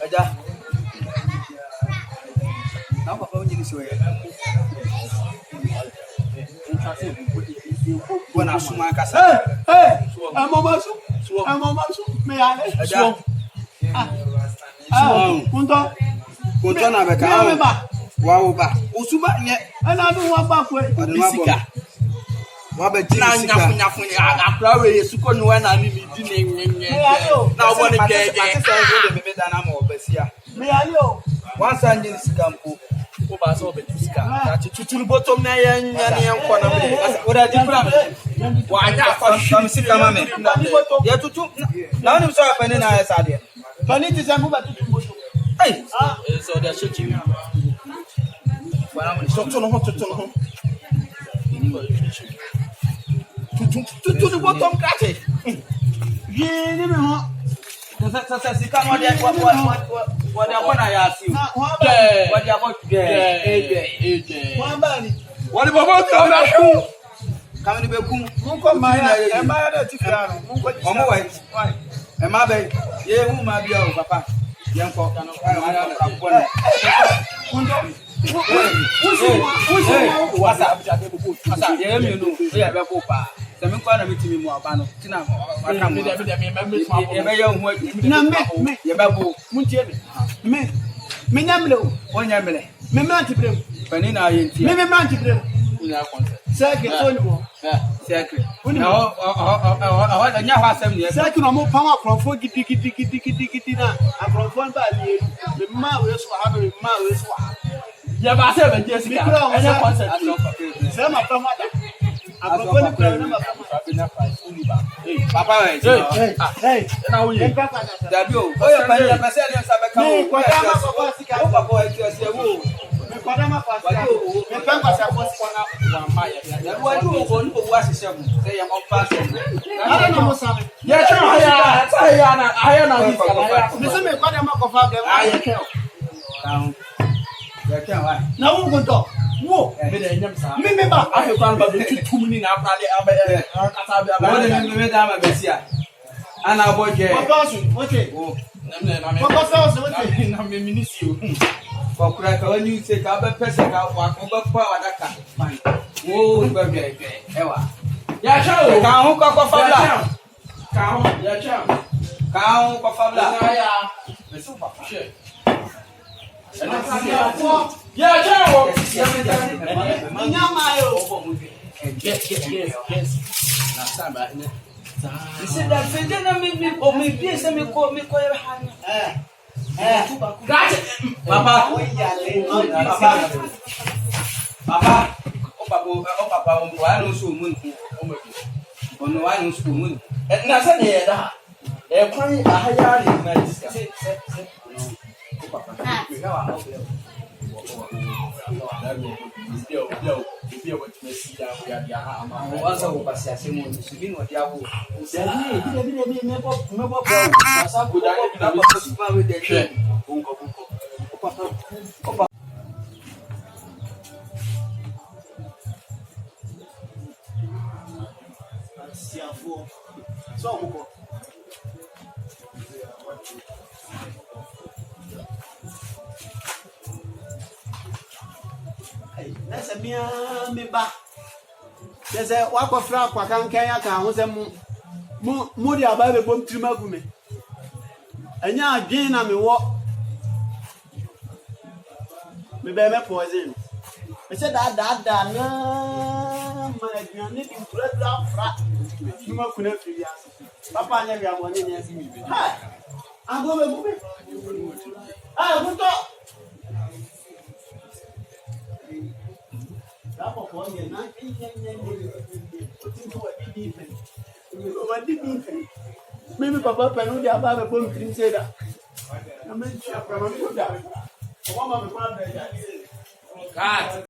Aja. Now papa onye ni soye. Wana suma kasa. Mama su. Me ale. Aja. Kunto na beka. Wa ba. Usuba nye. Ana du wa ba kwe. Bisika. Wa ba na nyafu akra we yesuko no na ni di nyenye na obo ne gege me da na ma obasia me ali o wansa nyi sika mpo ko ba so be sika ya tuturu botom na ye nya ne enko na me ora di pra wa anya fa shim sika ma me ya tutu na oni so afani na ya sade fani ti se mu ba tutu botom ai so da shechi wala mo tutu no ho tutu botom kate ye ni me ho sasa sika mo de wa na ya si wa de abo eje wa ba ni wali bobo to na shu kam ni be kum mun ko ma ya e ma ya da ti fira no mun ko ti omo wa e ma be ye hu ma bia o papa ye nko wasa ye mi no ye be ko pa se me kwa na mitimi mu aba no tina aka mu ye be ye hu na me ye be bo mun tie me nyamle o onya mele me mranti brem pani na ye ntia me mranti brem unya konse sake so ni mo secret na o nya ho asem ne sake no mo pam akronfo gidi na akronfo ba li me ma we so ha me ma we so ha ya ba se be jessica ene konse se ma pam ada akronfo ni pra na ma pam papa we na wo ye dabi o o yo pani na pese ni sa be ka o ko da ma ko sika o papa we ti o se wo me ko da ma ko sika me pam ko sa ko sika wa ma ya ya wa du o ni bo wa sise mu se ya mo pa se ada na mo sa ya cha ya na aya na ni me se me ko da ma ko fa be wa ye ke ya ke wa na wo ko to wo me de nyam sa me ba ahe kwan ba be tutum ni na afra de aba asa be o de me da ma besia ana bo je papa su okay o na me papa su okay na me minisi o ko kura ka wani se ka ba pese ka wa ko ba pa wa daka fine wo ba be ewa ya cha o ka hu ko fabla ka ho ya cha ka hu ko fabla na ya me su papa she ya cha o nyama yo yes na samba ne isi da fende na me o me bi se me ko ya ha gati papa papa o wa no so mu o no wa no so mu na se ne ya da e kwan ahaya ni na diska papa waza upasi asemo nisubini wadiabu usani bila me po sasa kudani bila kusimama with the trend bunko opa siafu so muko nasa mia me ba dese wako fra kwa kankan ya kan ho se mu dia ba be bom trima gu me anya adwen na me wo me be me poison me se da na ma adwen ne bi kura da fra trima ku na firi asa papa anya bi abo ne ne asi mi ha ago be bu be buto Dapo kwa nge na mimi papa penudi ababa kwa mtrimseda na mimi chapa mambo da kwa mama mekwana da